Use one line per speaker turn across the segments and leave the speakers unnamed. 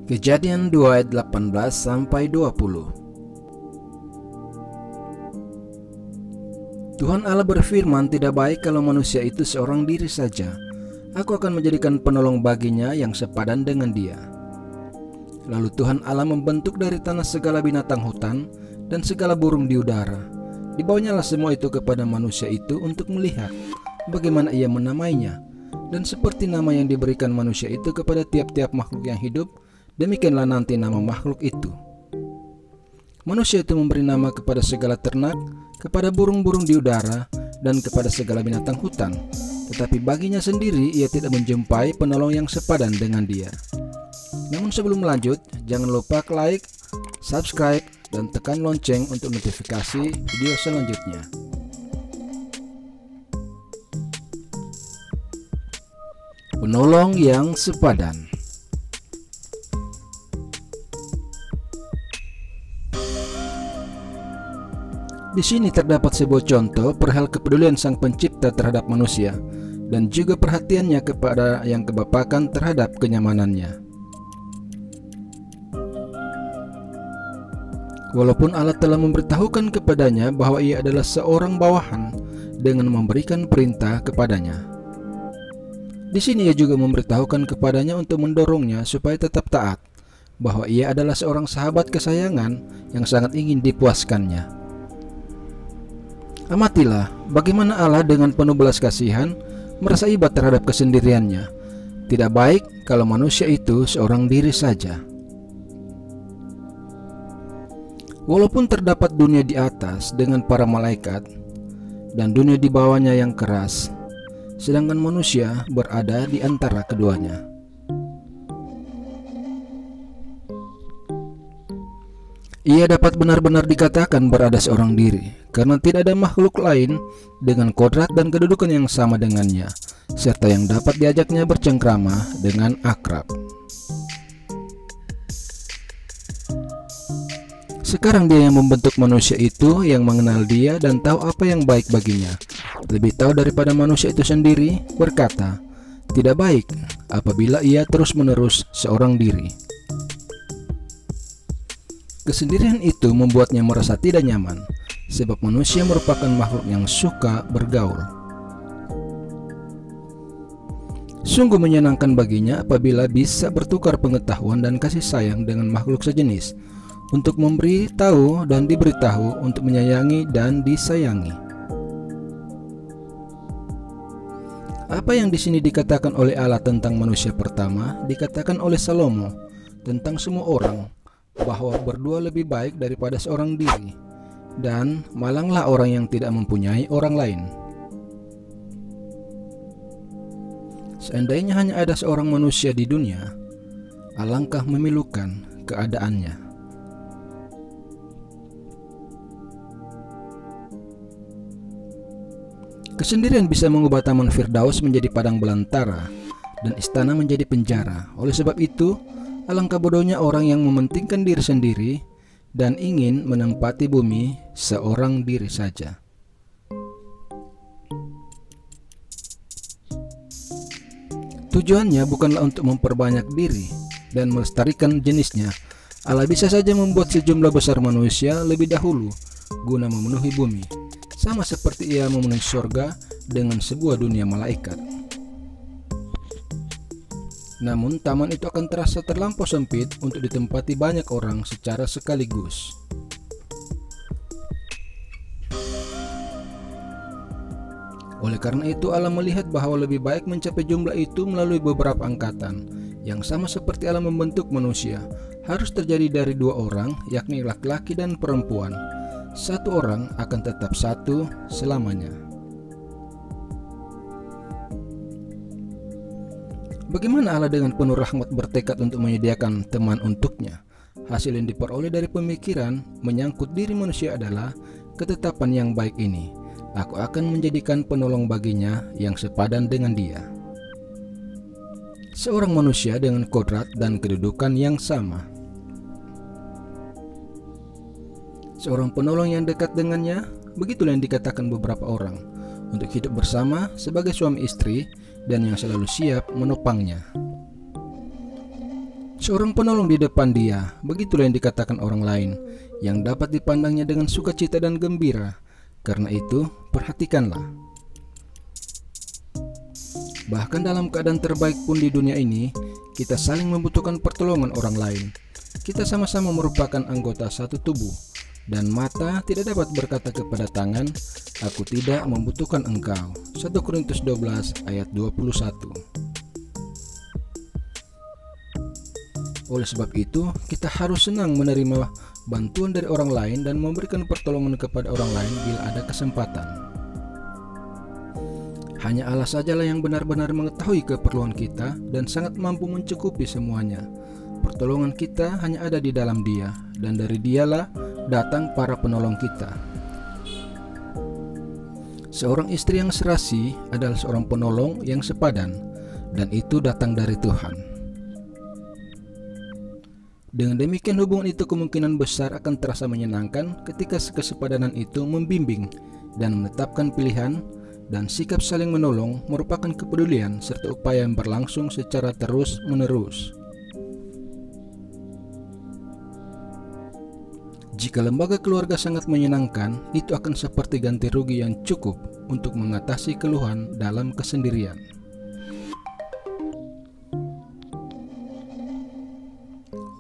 Kejadian 2 ayat 18 sampai 20. Tuhan Allah berfirman, tidak baik kalau manusia itu seorang diri saja. Aku akan menjadikan penolong baginya yang sepadan dengan dia. Lalu Tuhan Allah membentuk dari tanah segala binatang hutan dan segala burung di udara. Dibawanyalah semua itu kepada manusia itu untuk melihat bagaimana ia menamainya. Dan seperti nama yang diberikan manusia itu kepada tiap-tiap makhluk yang hidup, demikianlah nanti nama makhluk itu. Manusia itu memberi nama kepada segala ternak, kepada burung-burung di udara, dan kepada segala binatang hutan. Tetapi baginya sendiri ia tidak menjumpai penolong yang sepadan dengan dia. Namun sebelum lanjut, jangan lupa like, subscribe, dan tekan lonceng untuk notifikasi video selanjutnya. Penolong yang sepadan. Di sini terdapat sebuah contoh perihal kepedulian Sang Pencipta terhadap manusia dan juga perhatiannya kepada yang kebapakan terhadap kenyamanannya. Walaupun Allah telah memberitahukan kepadanya bahwa ia adalah seorang bawahan dengan memberikan perintah kepadanya. Di sini ia juga memberitahukan kepadanya untuk mendorongnya supaya tetap taat, bahwa ia adalah seorang sahabat kesayangan yang sangat ingin dipuaskannya. Amatilah bagaimana Allah dengan penuh belas kasihan merasa iba terhadap kesendiriannya. Tidak baik kalau manusia itu seorang diri saja. Walaupun terdapat dunia di atas dengan para malaikat dan dunia di bawahnya yang keras, sedangkan manusia berada di antara keduanya. Ia dapat benar-benar dikatakan berada seorang diri, karena tidak ada makhluk lain dengan kodrat dan kedudukan yang sama dengannya, serta yang dapat diajaknya bercengkrama dengan akrab. Sekarang dia yang membentuk manusia itu, yang mengenal dia dan tahu apa yang baik baginya, lebih tahu daripada manusia itu sendiri, berkata, tidak baik apabila ia terus-menerus seorang diri. Kesendirian itu membuatnya merasa tidak nyaman, sebab manusia merupakan makhluk yang suka bergaul. Sungguh menyenangkan baginya apabila bisa bertukar pengetahuan dan kasih sayang dengan makhluk sejenis, untuk memberi tahu dan diberitahu, untuk menyayangi dan disayangi. Apa yang di sini dikatakan oleh Allah tentang manusia pertama, dikatakan oleh Salomo tentang semua orang, bahwa berdua lebih baik daripada seorang diri, dan malanglah orang yang tidak mempunyai orang lain. Seandainya hanya ada seorang manusia di dunia, alangkah memilukan keadaannya. Kesendirian bisa mengubah Taman Firdaus menjadi padang belantara dan istana menjadi penjara. Oleh sebab itu, alangkah bodohnya orang yang mementingkan diri sendiri dan ingin menempati bumi seorang diri saja. Tujuannya bukanlah untuk memperbanyak diri dan melestarikan jenisnya. Allah bisa saja membuat sejumlah besar manusia lebih dahulu guna memenuhi bumi, sama seperti ia memenuhi surga dengan sebuah dunia malaikat. Namun taman itu akan terasa terlampau sempit untuk ditempati banyak orang secara sekaligus. Oleh karena itu Allah melihat bahwa lebih baik mencapai jumlah itu melalui beberapa angkatan, yang sama seperti Allah membentuk manusia, harus terjadi dari dua orang, yakni laki-laki dan perempuan. Satu orang akan tetap satu selamanya. Bagaimana Allah dengan penuh rahmat bertekad untuk menyediakan teman untuknya? Hasil yang diperoleh dari pemikiran menyangkut diri manusia adalah ketetapan yang baik ini. Aku akan menjadikan penolong baginya yang sepadan dengan dia. Seorang manusia dengan kodrat dan kedudukan yang sama. Seorang penolong yang dekat dengannya, begitulah yang dikatakan beberapa orang, untuk hidup bersama sebagai suami istri dan yang selalu siap menopangnya. Seorang penolong di depan dia, begitulah yang dikatakan orang lain, yang dapat dipandangnya dengan sukacita dan gembira. Karena itu, perhatikanlah. Bahkan dalam keadaan terbaik pun di dunia ini, kita saling membutuhkan pertolongan orang lain. Kita sama-sama merupakan anggota satu tubuh, dan mata tidak dapat berkata kepada tangan, "Aku tidak membutuhkan engkau." 1 Korintus 12 ayat 21. Oleh sebab itu, kita harus senang menerima bantuan dari orang lain dan memberikan pertolongan kepada orang lain bila ada kesempatan. Hanya Allah sajalah yang benar-benar mengetahui keperluan kita dan sangat mampu mencukupi semuanya. Pertolongan kita hanya ada di dalam Dia, dan dari Dialah datang para penolong kita. Seorang istri yang serasi adalah seorang penolong yang sepadan, dan itu datang dari Tuhan. Dengan demikian, hubungan itu kemungkinan besar akan terasa menyenangkan ketika kesepadanan itu membimbing dan menetapkan pilihan, dan sikap saling menolong merupakan kepedulian serta upaya yang berlangsung secara terus-menerus. Jika lembaga keluarga sangat menyenangkan, itu akan seperti ganti rugi yang cukup untuk mengatasi keluhan dalam kesendirian.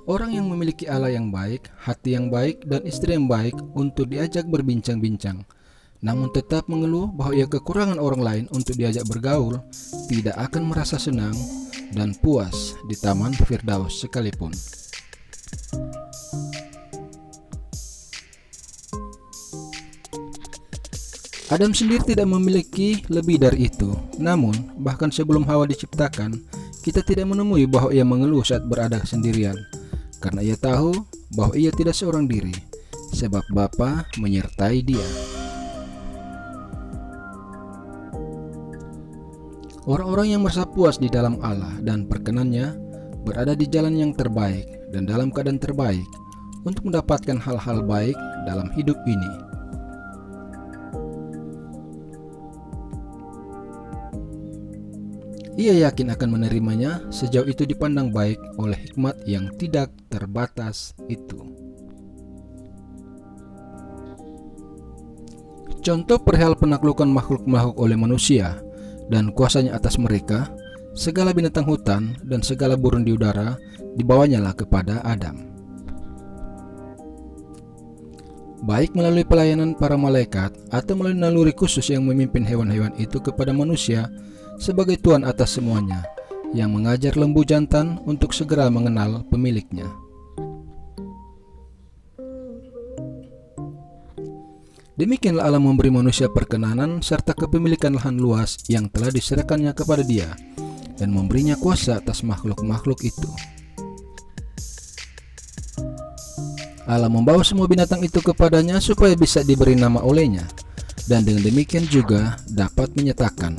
Orang yang memiliki Allah yang baik, hati yang baik, dan istri yang baik untuk diajak berbincang-bincang, namun tetap mengeluh bahwa ia kekurangan orang lain untuk diajak bergaul, tidak akan merasa senang dan puas di Taman Firdaus sekalipun. Adam sendiri tidak memiliki lebih dari itu. Namun, bahkan sebelum Hawa diciptakan, kita tidak menemui bahwa ia mengeluh saat berada sendirian, karena ia tahu bahwa ia tidak seorang diri, sebab Bapa menyertai dia. Orang-orang yang merasa puas di dalam Allah dan perkenannya berada di jalan yang terbaik dan dalam keadaan terbaik untuk mendapatkan hal-hal baik dalam hidup ini. Ia yakin akan menerimanya sejauh itu dipandang baik oleh hikmat yang tidak terbatas itu. Contoh perihal penaklukan makhluk-makhluk oleh manusia dan kuasanya atas mereka, segala binatang hutan dan segala burung di udara dibawanyalah kepada Adam. Baik melalui pelayanan para malaikat atau melalui naluri khusus yang memimpin hewan-hewan itu kepada manusia sebagai Tuhan atas semuanya, yang mengajar lembu jantan untuk segera mengenal pemiliknya. Demikianlah Allah memberi manusia perkenanan serta kepemilikan lahan luas yang telah diserahkannya kepada dia, dan memberinya kuasa atas makhluk-makhluk itu. Allah membawa semua binatang itu kepadanya supaya bisa diberi nama olehnya, dan dengan demikian juga dapat menyatakan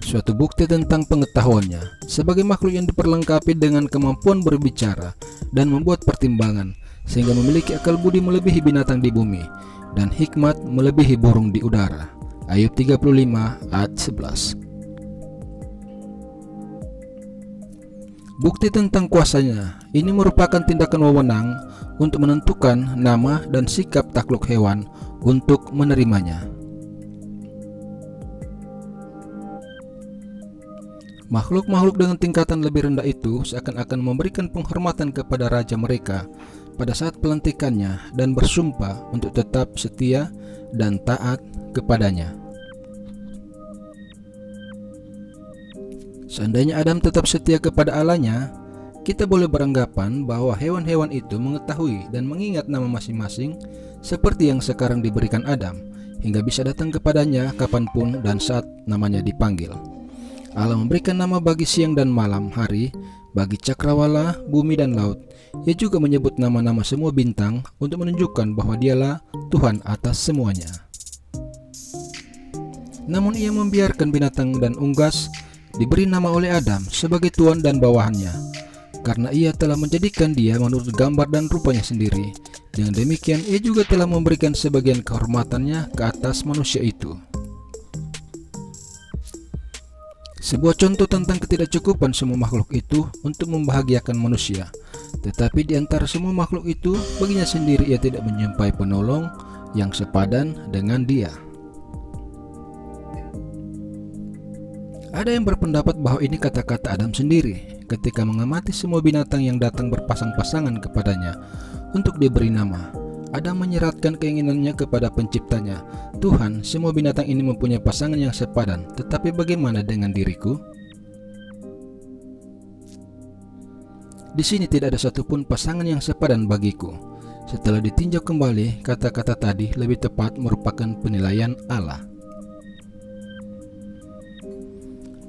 suatu bukti tentang pengetahuannya sebagai makhluk yang diperlengkapi dengan kemampuan berbicara dan membuat pertimbangan, sehingga memiliki akal budi melebihi binatang di bumi dan hikmat melebihi burung di udara. Ayub 35 ayat 11. Bukti tentang kuasanya ini merupakan tindakan wewenang untuk menentukan nama dan sikap takluk hewan untuk menerimanya. Makhluk-makhluk dengan tingkatan lebih rendah itu seakan-akan memberikan penghormatan kepada raja mereka pada saat pelantikannya dan bersumpah untuk tetap setia dan taat kepadanya. Seandainya Adam tetap setia kepada Allahnya, kita boleh beranggapan bahwa hewan-hewan itu mengetahui dan mengingat nama masing-masing seperti yang sekarang diberikan Adam, hingga bisa datang kepadanya kapanpun dan saat namanya dipanggil. Allah memberikan nama bagi siang dan malam hari, bagi cakrawala, bumi dan laut. Ia juga menyebut nama-nama semua bintang untuk menunjukkan bahwa dialah Tuhan atas semuanya. Namun ia membiarkan binatang dan unggas diberi nama oleh Adam sebagai tuan dan bawahannya, karena ia telah menjadikan dia menurut gambar dan rupanya sendiri. Dengan demikian ia juga telah memberikan sebagian kehormatannya ke atas manusia itu. Sebuah contoh tentang ketidakcukupan semua makhluk itu untuk membahagiakan manusia. Tetapi di antara semua makhluk itu, baginya sendiri ia tidak menjumpai penolong yang sepadan dengan dia. Ada yang berpendapat bahwa ini kata-kata Adam sendiri ketika mengamati semua binatang yang datang berpasang-pasangan kepadanya untuk diberi nama. Adam menyeratkan keinginannya kepada penciptanya, "Tuhan, semua binatang ini mempunyai pasangan yang sepadan, tetapi bagaimana dengan diriku?" Di sini tidak ada satupun pasangan yang sepadan bagiku. Setelah ditinjau kembali, kata-kata tadi lebih tepat merupakan penilaian Allah.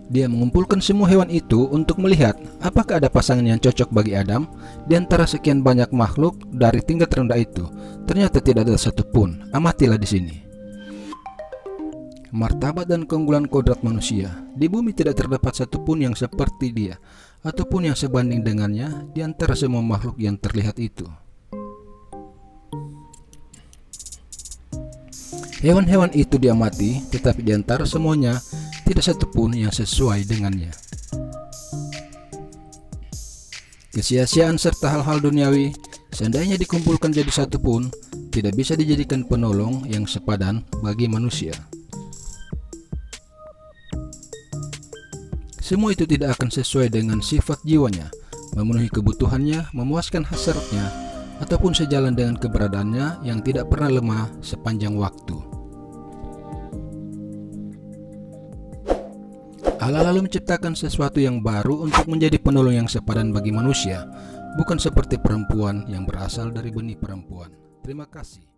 Dia mengumpulkan semua hewan itu untuk melihat apakah ada pasangan yang cocok bagi Adam di antara sekian banyak makhluk dari tingkat rendah itu. Ternyata tidak ada satupun. Amatilah di sini. Martabat dan keunggulan kodrat manusia. Di bumi tidak terdapat satupun yang seperti dia, ataupun yang sebanding dengannya di antara semua makhluk yang terlihat itu. Hewan-hewan itu diamati, tetapi di antara semuanya tidak satupun yang sesuai dengannya. Kesia-siaan serta hal-hal duniawi, seandainya dikumpulkan jadi satu pun, tidak bisa dijadikan penolong yang sepadan bagi manusia. Semua itu tidak akan sesuai dengan sifat jiwanya, memenuhi kebutuhannya, memuaskan hasratnya, ataupun sejalan dengan keberadaannya yang tidak pernah lemah sepanjang waktu. Allah lalu menciptakan sesuatu yang baru untuk menjadi penolong yang sepadan bagi manusia, bukan seperti perempuan yang berasal dari benih perempuan. Terima kasih.